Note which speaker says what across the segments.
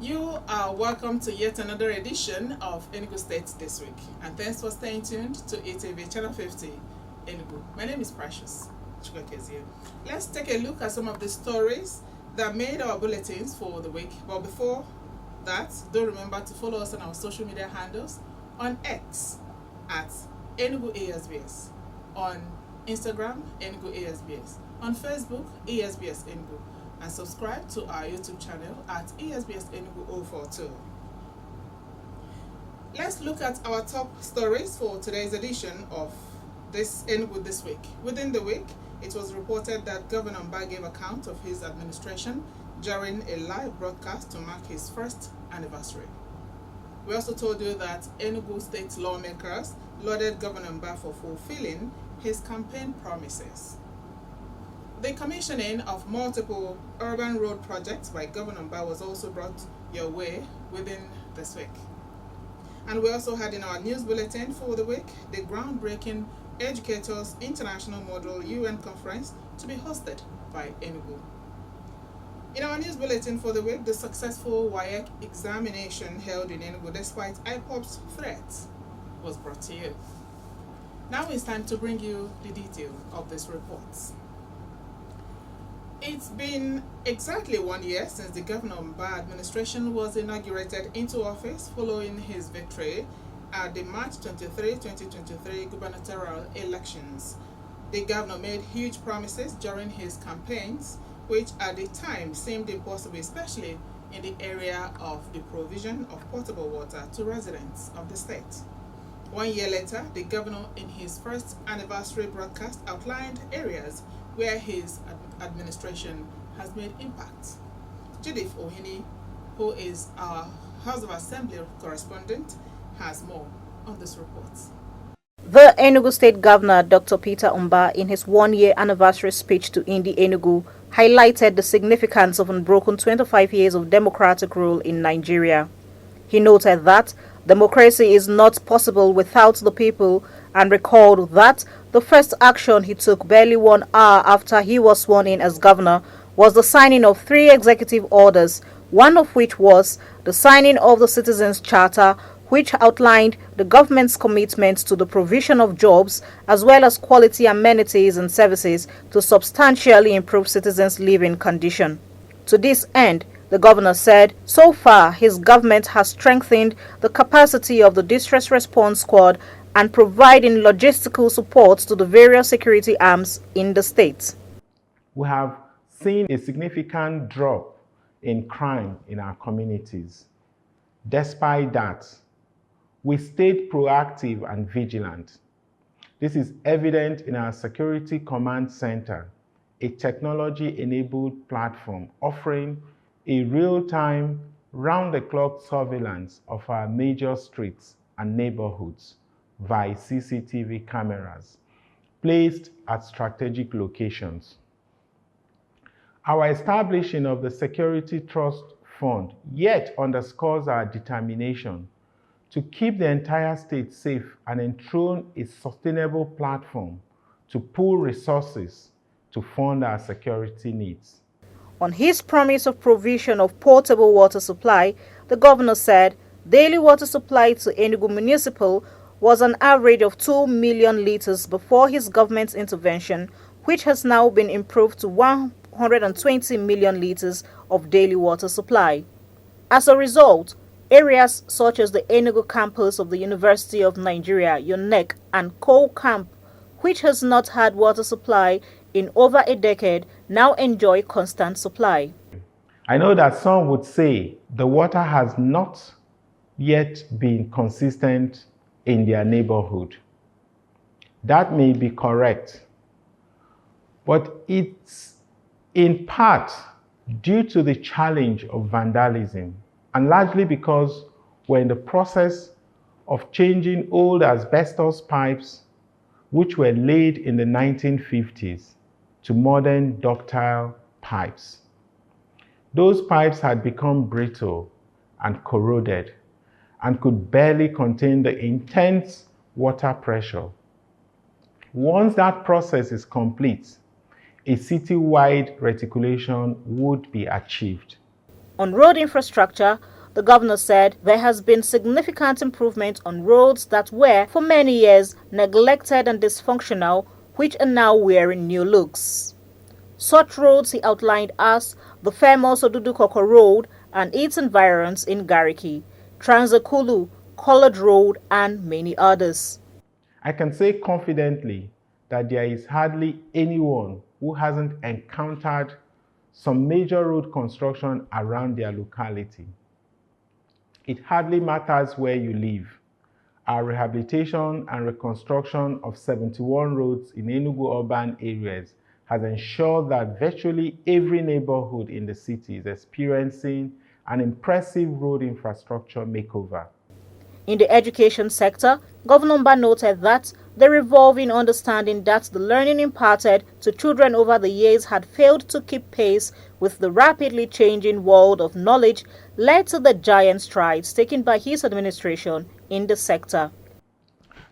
Speaker 1: You are welcome to yet another edition of Enugu State This Week, and thanks for staying tuned to ETV Channel 50 Enugu. My name is Precious Chukwuekezie. Let's take a look at some of the stories that made our bulletins for the week. But before that, do remember to follow us on our social media handles on X at Enugu ASBS, on Instagram Enugu ASBS, on Facebook ASBS Enugu, and subscribe to our YouTube channel at ESBS Enugu 042. Let's look at our top stories for today's edition of this Enugu This Week. Within the week, it was reported that Governor Mbah gave account of his administration during a live broadcast to mark his first anniversary. We also told you that Enugu State lawmakers lauded Governor Mbah for fulfilling his campaign promises. The commissioning of multiple urban road projects by Governor Mbah was also brought your way within this week. And we also had in our news bulletin for the week the groundbreaking Educators International Model UN Conference to be hosted by Enugu. In our news bulletin for the week, the successful WAEC examination held in Enugu despite IPOB's threats was brought to you. Now it's time to bring you the detail of these reports. It's been exactly 1 year since the Governor Mbah administration was inaugurated into office following his victory at the March 23, 2023 gubernatorial elections. The governor made huge promises during his campaigns, which at the time seemed impossible, especially in the area of the provision of potable water to residents of the state. 1 year later, the governor in his first anniversary broadcast outlined areas where his administration has made impact. Judith Ohini, who is our House of Assembly correspondent, has more on this report.
Speaker 2: The Enugu State Governor, Dr. Peter Mbah, in his 1 year anniversary speech to Indi Enugu, highlighted the significance of unbroken 25 years of democratic rule in Nigeria. He noted that democracy is not possible without the people and recalled that the first action he took barely 1 hour after he was sworn in as governor was the signing of 3 executive orders, one of which was the signing of the Citizens' Charter, which outlined the government's commitment to the provision of jobs as well as quality amenities and services to substantially improve citizens' living condition. To this end, the governor said, so far his government has strengthened the capacity of the Distress Response Squad and providing logistical support to the various security arms in the state.
Speaker 3: We have seen a significant drop in crime in our communities. Despite that, we stayed proactive and vigilant. This is evident in our Security Command Center, a technology-enabled platform offering a real-time, round-the-clock surveillance of our major streets and neighborhoods via CCTV cameras placed at strategic locations. Our establishing of the Security Trust Fund yet underscores our determination to keep the entire state safe and enthrone a sustainable platform to pool resources to fund our security needs.
Speaker 2: On his promise of provision of portable water supply, the governor said daily water supply to Enugu Municipal was an average of 2 million litres before his government's intervention, which has now been improved to 120 million litres of daily water supply. As a result, areas such as the Enugu campus of the University of Nigeria, UNEC, and Coal Camp, which has not had water supply in over a decade, now enjoy constant supply.
Speaker 3: I know that some would say the water has not yet been consistent in their neighborhood. That may be correct, but it's in part due to the challenge of vandalism and largely because we're in the process of changing old asbestos pipes which were laid in the 1950s to modern ductile pipes. Those pipes had become brittle and corroded and could barely contain the intense water pressure. Once that process is complete, a city-wide reticulation would be achieved.
Speaker 2: On road infrastructure, the governor said there has been significant improvement on roads that were, for many years, neglected and dysfunctional, which are now wearing new looks. Such roads he outlined as the famous Odudukoko Road and its environs in Gariki, Transekulu, Colored Road, and many others.
Speaker 3: I can say confidently that there is hardly anyone who hasn't encountered some major road construction around their locality. It hardly matters where you live. Our rehabilitation and reconstruction of 71 roads in Enugu urban areas has ensured that virtually every neighborhood in the city is experiencing an impressive road infrastructure makeover.
Speaker 2: In the education sector, Governor Mbah noted that the evolving understanding that the learning imparted to children over the years had failed to keep pace with the rapidly changing world of knowledge led to the giant strides taken by his administration in the sector.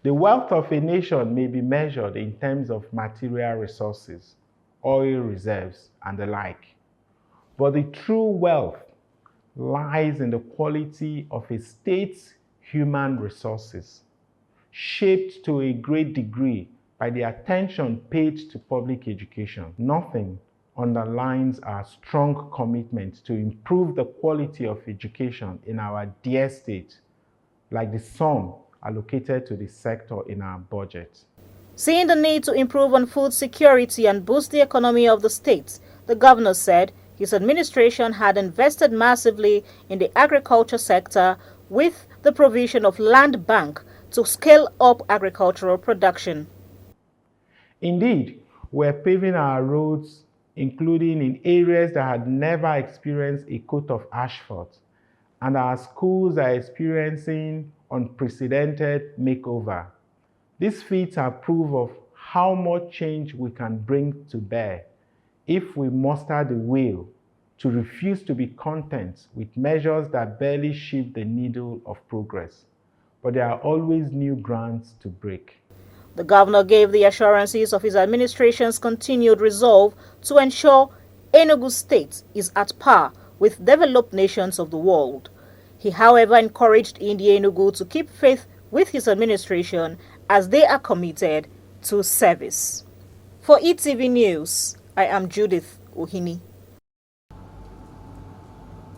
Speaker 3: The wealth of a nation may be measured in terms of material resources, oil reserves, and the like. But the true wealth lies in the quality of a state's human resources, shaped to a great degree by the attention paid to public education. Nothing underlines our strong commitment to improve the quality of education in our dear state, like the sum allocated to the sector in our budget.
Speaker 2: Seeing the need to improve on food security and boost the economy of the state, the governor said his administration had invested massively in the agriculture sector with the provision of land bank to scale up agricultural production.
Speaker 3: Indeed, we're paving our roads, including in areas that had never experienced a coat of asphalt, and our schools are experiencing unprecedented makeover. These feats are proof of how much change we can bring to bear if we muster the will to refuse to be content with measures that barely shift the needle of progress. But there are always new grounds to break.
Speaker 2: The governor gave the assurances of his administration's continued resolve to ensure Enugu State is at par with developed nations of the world. He, however, encouraged India Enugu to keep faith with his administration as they are committed to service. For ETV News, I am Judith Ohini.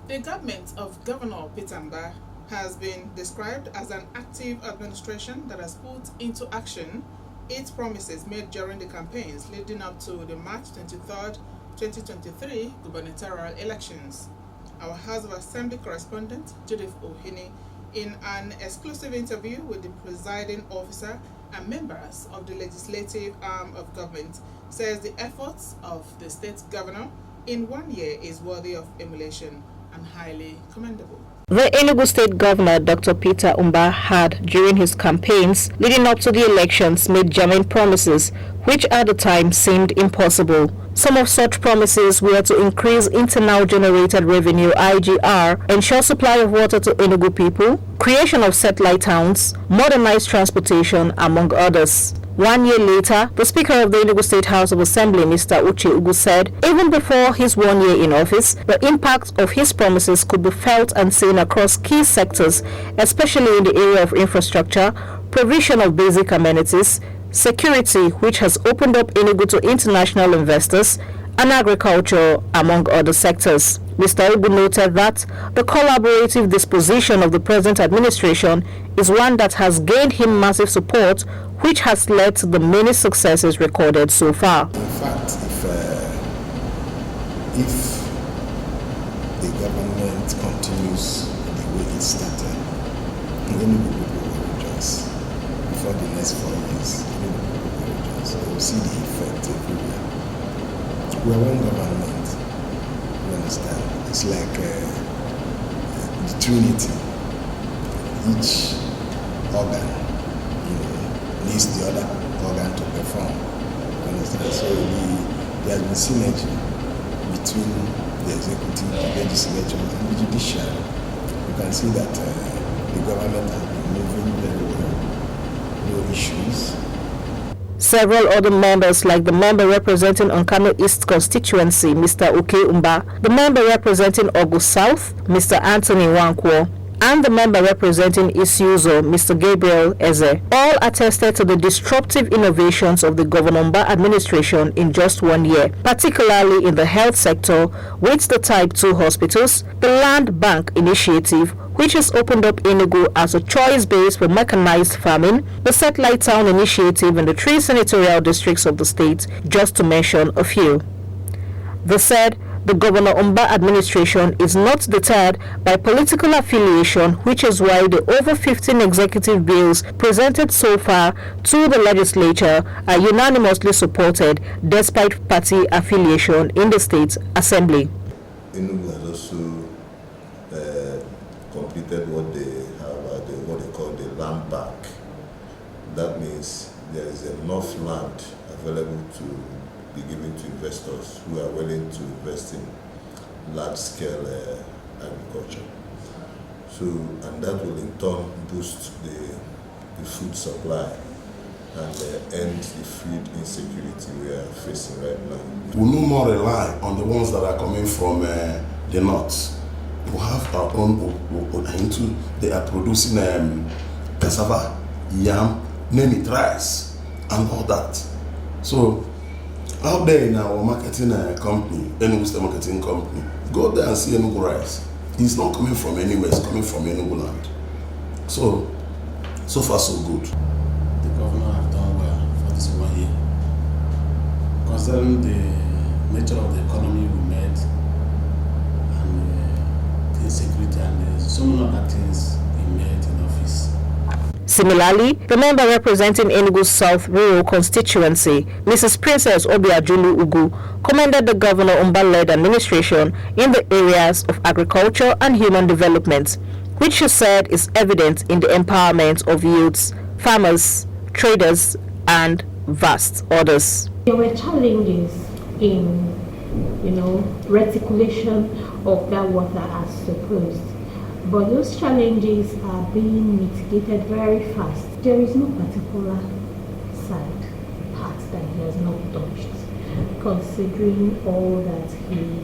Speaker 1: The government of Governor Peter Mbah has been described as an active administration that has put into action its promises made during the campaigns leading up to the March 23rd, 2023 gubernatorial elections. Our House of Assembly correspondent, Judith Ohini, in an exclusive interview with the presiding officer and members of the legislative arm of government, says the efforts of the state governor in 1 year is worthy of emulation and highly commendable.
Speaker 2: The Enugu State Governor, Dr. Peter Mbah, had, during his campaigns leading up to the elections, made genuine promises, which at the time seemed impossible. Some of such promises were to increase internal generated revenue (IGR), ensure supply of water to Enugu people, creation of satellite towns, modernized transportation, among others. 1 year later, the Speaker of the Enugu State House of Assembly, Mr. Chukwuekezie, said even before his 1 year in office, the impact of his promises could be felt and seen across key sectors, especially in the area of infrastructure, provision of basic amenities, security, which has opened up Enugu to international investors, and agriculture, among other sectors. Mr. Ugu noted that the collaborative disposition of the present administration is one that has gained him massive support, which has led to the many successes recorded so far.
Speaker 4: In fact, if the government continues the way it started, many people will rejoice. Before the next 4 years, many people will rejoice. They will see the effect everywhere. We are one government. You understand? It's like the Trinity. Each organ, needs the other organ to perform. You understand? So there has been synergy between the executive, the legislature, and the judiciary. You can see that the government has been moving very well. No issues.
Speaker 2: Several other members, like the member representing Nkanu East constituency, Mr. Mbah, the member representing Ogu South, Mr. Anthony Wankwo, and the member representing Isiuzo, Mr. Gabriel Eze, all attested to the disruptive innovations of the Governor Mbah administration in just 1 year, particularly in the health sector, with the Type 2 hospitals, the Land Bank initiative, which has opened up Enugu as a choice base for mechanized farming, the Satellite Town initiative in the 3 senatorial districts of the state, just to mention a few. They said the Governor Mbah administration is not deterred by political affiliation, which is why the over 15 executive bills presented so far to the legislature are unanimously supported despite party affiliation in the state assembly.
Speaker 5: Enugu has also completed what they have, what they call the land bank. That means there is enough land available to be given to investors who are willing to invest in large-scale agriculture. So, and that will in turn boost the food supply and end the food insecurity we are facing right now.
Speaker 4: We no more rely on the ones that are coming from the north. We have our own into they are producing cassava, yam, name it, rice, and all that. So out there in our marketing company, Enugu State marketing company, go there and see Enugu rice. It's not coming from anywhere, it's coming from Enugu land. So far so good.
Speaker 6: The governor has done well for this 1 year. Considering the nature of the economy we made, and the insecurity and so many other things he made in office.
Speaker 2: Similarly, the member representing Enugu South Rural Constituency, Mrs. Princess Obiajulu Ugu, commended the Governor Mbah-led administration in the areas of agriculture and human development, which she said is evident in the empowerment of youths, farmers, traders, and vast others.
Speaker 7: There were challenges in, reticulation of that water as supposed. But those challenges are being mitigated very fast. There is no particular part that he has not touched, considering all that he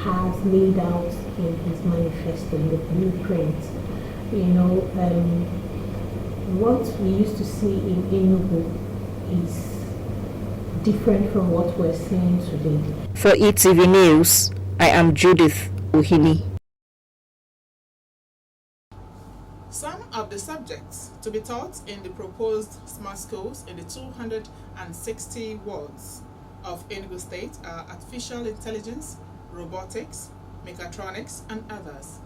Speaker 7: has laid out in his manifesto, in the blueprint. What we used to see in Enugu is different from what we're seeing today.
Speaker 2: For ETV News, I am Judith Uhini.
Speaker 1: Some of the subjects to be taught in the proposed smart schools in the 260 wards of Enugu State are artificial intelligence, robotics, mechatronics, and others.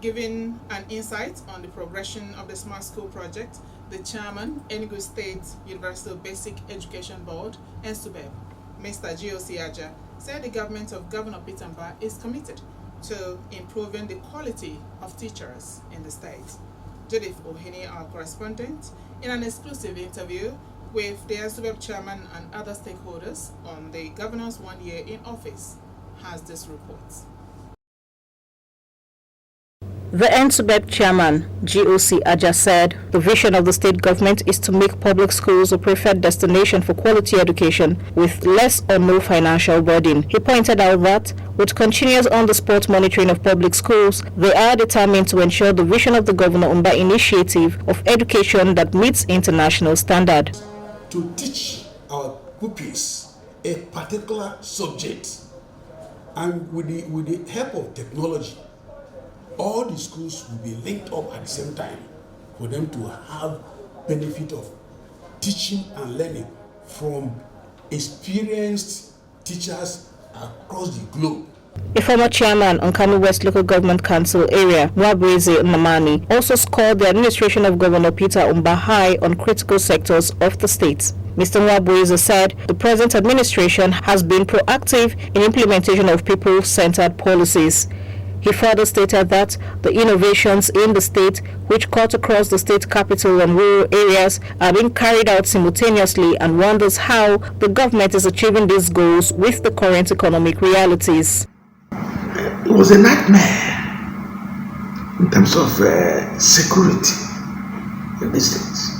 Speaker 1: Giving an insight on the progression of the smart school project, the chairman, Enugu State Universal Basic Education Board, NSUBEB, Mr. G.O.C. Aja, said the government of Governor Peter Mbah is committed to improving the quality of teachers in the state. Judith Ohini, our correspondent, in an exclusive interview with the NSUBEB chairman and other stakeholders on the governor's 1 year in office, has this report.
Speaker 2: The NSUBEB chairman, G.O.C. Aja, said the vision of the state government is to make public schools a preferred destination for quality education with less or no financial burden. He pointed out that with continuous on-the-spot monitoring of public schools, they are determined to ensure the vision of the Governor Mbah initiative of education that meets international standard.
Speaker 8: To teach our pupils a particular subject, and with the help of technology, all the schools will be linked up at the same time for them to have benefit of teaching and learning from experienced teachers across the globe.
Speaker 2: A former chairman on Kano West Local Government Council area, Nwabweze Nnamani, also scored the administration of Governor Peter Mbah high on critical sectors of the state. Mr. Nwabweze said the present administration has been proactive in implementation of people-centered policies. He further stated that the innovations in the state, which cut across the state capital and rural areas, are being carried out simultaneously, and wonders how the government is achieving these goals with the current economic realities.
Speaker 9: It was a nightmare in terms of security in these states,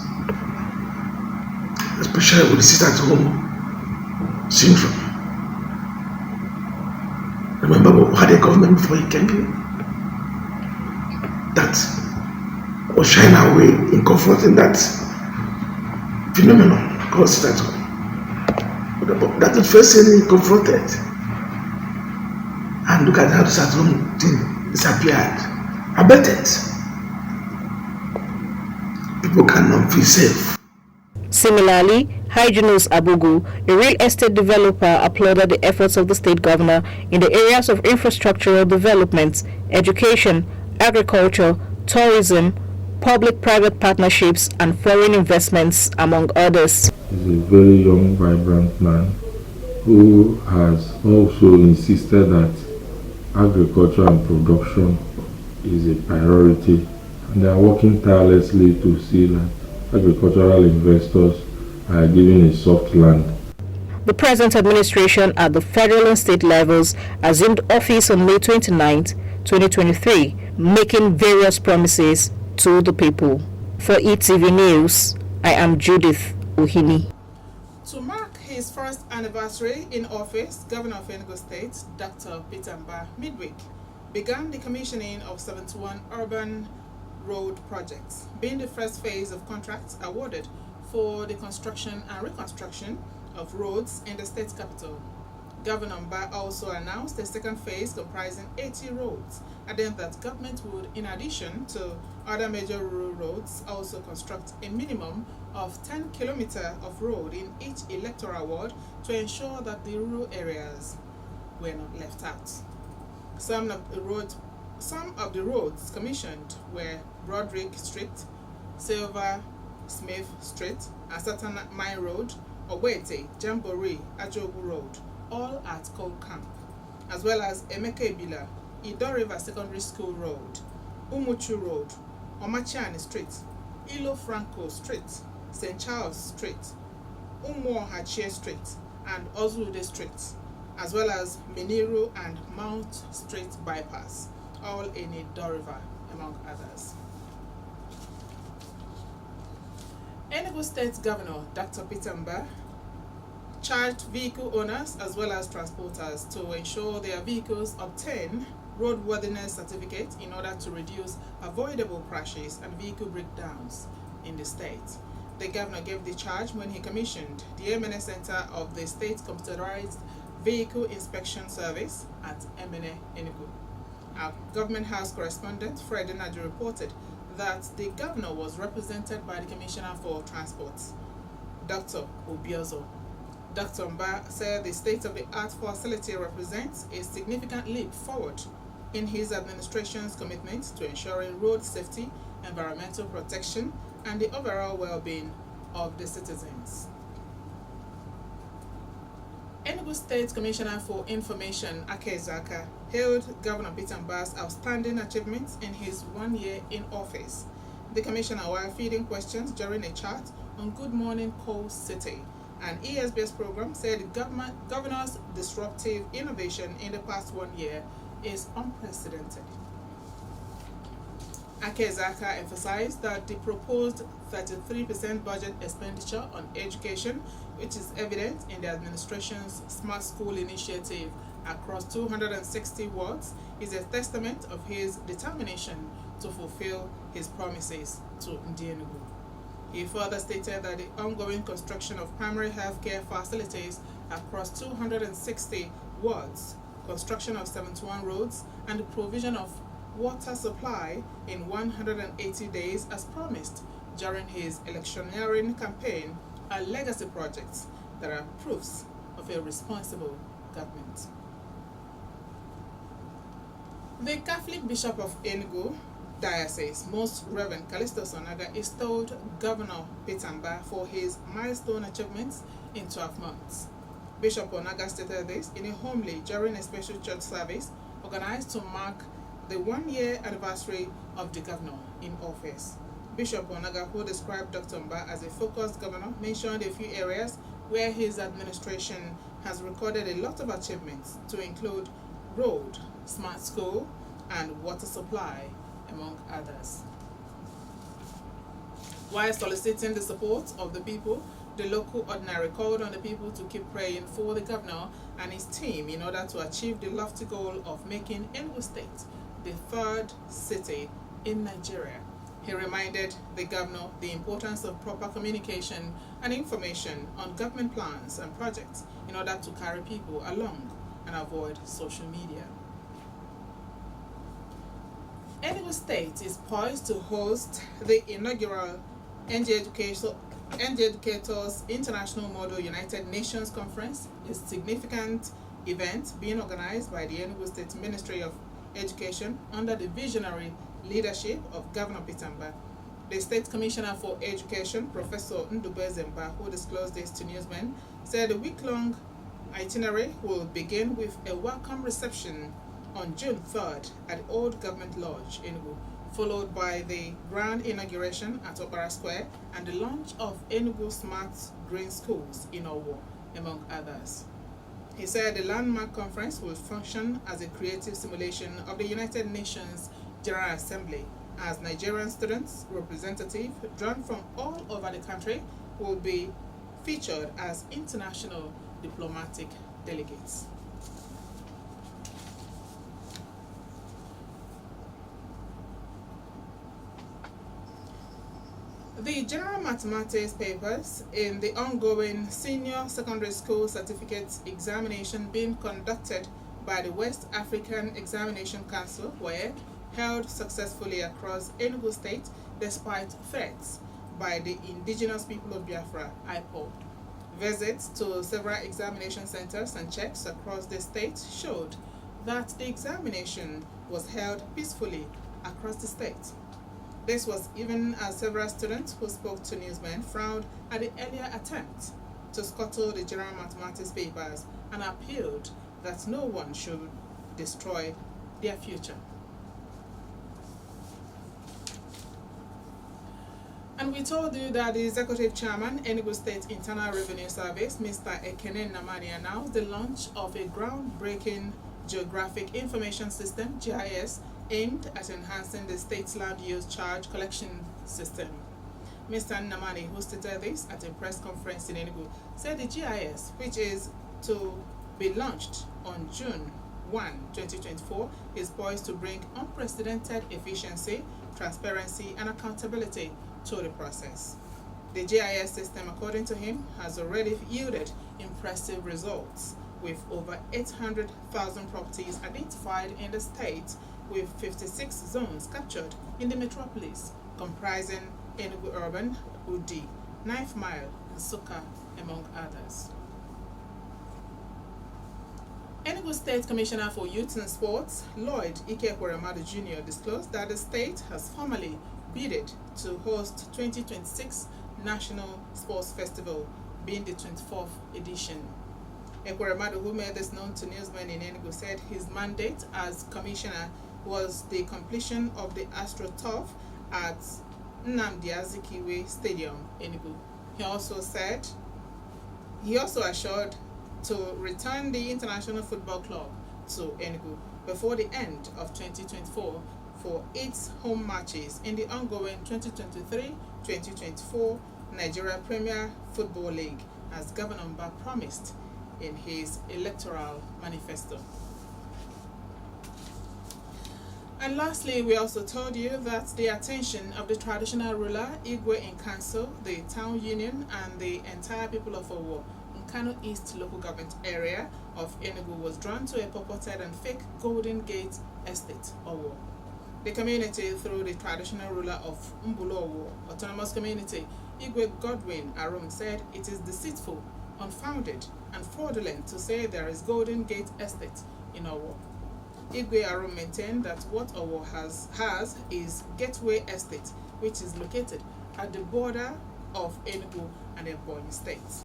Speaker 9: especially especially with the sit-at-home syndrome. Remember we had a government before he came in that was shying away in confronting that phenomenon called sit-at-home. But that is first thing he confronted. And look at how the sit-at-home thing disappeared. Abated. People cannot feel safe.
Speaker 2: Similarly, Hyginus Abugu, a real estate developer, applauded the efforts of the state governor in the areas of infrastructural development, education, agriculture, tourism, public-private partnerships, and foreign investments, among others.
Speaker 10: He's a very young, vibrant man who has also insisted that agriculture and production is a priority, and they are working tirelessly to see that agricultural investors are given a soft land.
Speaker 2: The present administration at the federal and state levels assumed office on May 29, 2023, making various promises to the people. For ETV News, I am Judith Ohini.
Speaker 1: To mark his first anniversary in office, Governor of Enugu State, Dr. Peter Mbah, midweek, began the commissioning of 71 urban road projects, being the first phase of contracts awarded for the construction and reconstruction of roads in the state capital. Governor Mbah also announced a second phase comprising 80 roads, adding that government would, in addition to other major rural roads, also construct a minimum of 10 kilometers of road in each electoral ward to ensure that the rural areas were not left out. Some of the roads commissioned were Broderick Street, Silver Smith Street, Asatan Mine Road, Owete, Jamboree, Ajogu Road, all at Coal Camp, as well as Emeka Ebila, Ido River Secondary School Road, Umuchu Road, Omachani Street, Ilo Franco Street, St. Charles Street, Umuohachie Street, and Ozude Street, as well as Miniru and Mount Street Bypass, all in Ido River, among others. Enugu State Governor Dr. Peter Mbah charged vehicle owners as well as transporters to ensure their vehicles obtain roadworthiness certificate in order to reduce avoidable crashes and vehicle breakdowns in the state. The governor gave the charge when he commissioned the MNA Center of the State Computerized Vehicle Inspection Service at MNA Enugu. Our Government House correspondent Fred Nadu reported that the governor was represented by the Commissioner for Transport, Dr. Obiozo. Dr. Mbah said the state-of-the-art facility represents a significant leap forward in his administration's commitment to ensuring road safety, environmental protection, and the overall well-being of the citizens. Enugu State Commissioner for Information, Akezaka, hailed Governor Peter Mbah's outstanding achievements in his 1 year in office. The commissioner, while feeding questions during a chat on Good Morning Coal City, an ESBS program, said the governor's disruptive innovation in the past 1 year is unprecedented. Akezaka emphasized that the proposed 33% budget expenditure on education, which is evident in the administration's Smart School initiative across 260 wards, is a testament of his determination to fulfill his promises to Enugu. He further stated that the ongoing construction of primary health care facilities across 260 wards, construction of 71 roads, and the provision of water supply in 180 as as promised during his electioneering campaign are legacy projects that are proofs of a responsible government. The Catholic Bishop of Enugu Diocese, Most Reverend Callisto Sonaga, extolled Governor Peter Mbah for his milestone achievements in 12 months. Bishop Onaga stated this in a homily during a special church service organized to mark the 1 year anniversary of the governor in office. Bishop Onaga, who described Dr. Mbah as a focused governor, mentioned a few areas where his administration has recorded a lot of achievements, to include road, smart school, and water supply, among others. While soliciting the support of the people, The local ordinary called on the people to keep praying for the governor and his team in order to achieve the lofty goal of making Enugu State the third city in Nigeria. He reminded the governor the importance of proper communication and information on government plans and projects in order to carry people along and avoid social media. Enugu State is poised to host the inaugural NG Educators International Model United Nations Conference, a significant event being organized by the Enugu State Ministry of Education under the visionary leadership of Governor Peter Mbah. The State Commissioner for Education, Professor Mbah, who disclosed this to newsmen, said the week-long itinerary will begin with a welcome reception on June 3rd at the Old Government Lodge, Enugu, followed by the grand inauguration at Opera Square and the launch of Enugu Smart Green Schools in Owo, among others. He said the landmark conference will function as a creative simulation of the United Nations General Assembly, as Nigerian students, representatives drawn from all over the country, will be featured as international diplomatic delegates. The general mathematics papers in the ongoing Senior Secondary School Certificate examination being conducted by the West African Examination Council were held successfully across Enugu State despite threats by the indigenous people of Biafra, IPOB. Visits to several examination centers and checks across the state showed that the examination was held peacefully across the state. This was even as several students who spoke to newsmen frowned at the earlier attempt to scuttle the general mathematics papers and appealed that no one should destroy their future. And we told you that the Executive Chairman, Enugu State Internal Revenue Service, Mr. Ekene Nnamani, announced the launch of a groundbreaking Geographic Information System, GIS, aimed at enhancing the state's land use charge collection system. Mr. Nnamani, who stated this at a press conference in Enugu, said the GIS, which is to be launched on June 1, 2024, is poised to bring unprecedented efficiency, transparency, and accountability to the process. The GIS system, according to him, has already yielded impressive results, with over 800,000 properties identified in the state, with 56 zones captured in the metropolis, comprising Enugu Urban, Udi, 9th Mile, and Suka, among others. Enugu State Commissioner for Youth and Sports, Lloyd Ikekweremadu Jr., disclosed that the state has formally bidded to host 2026 National Sports Festival, being the 24th edition. Ekweremadu, who made this known to newsmen in Enugu, said his mandate as commissioner was the completion of the AstroTurf at Nnamdi Azikiwe Stadium, Enugu. He also assured to return the International Football Club to Enugu before the end of 2024 for its home matches in the ongoing 2023-2024 Nigeria Premier Football League, as Governor Mbah promised in his electoral manifesto. And lastly, we also told you that the attention of the traditional ruler, Igwe in Council, the town union, and the entire people of Owo, Kano East local government area of Enugu, was drawn to a purported and fake Golden Gate Estate, Owo. The community, through the traditional ruler of Mbulo Owo Autonomous Community, Igwe Godwin Arum, said it is deceitful, unfounded, and fraudulent to say there is Golden Gate Estate in Owo. Igwe Arum maintained that what Owo has is Gateway Estate, which is located at the border of Enugu and Ebonyi states.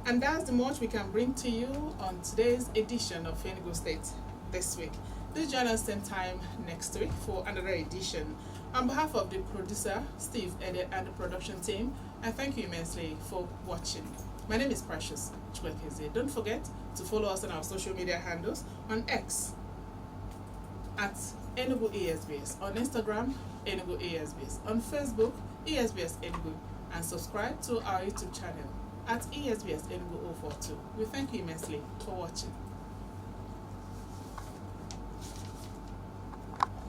Speaker 1: And that's the much we can bring to you on today's edition of Enugu State this week. Do join us same time next week for another edition. On behalf of the producer, Steve Ede, and the production team, I thank you immensely for watching. My name is Precious Chukwuekezie. Don't forget to follow us on our social media handles on X at Enugu ESBS, on Instagram, Enugu ESBS, on Facebook, ESBS Enugu, and subscribe to our YouTube channel at ESBS Enugu 042. We thank you immensely for watching.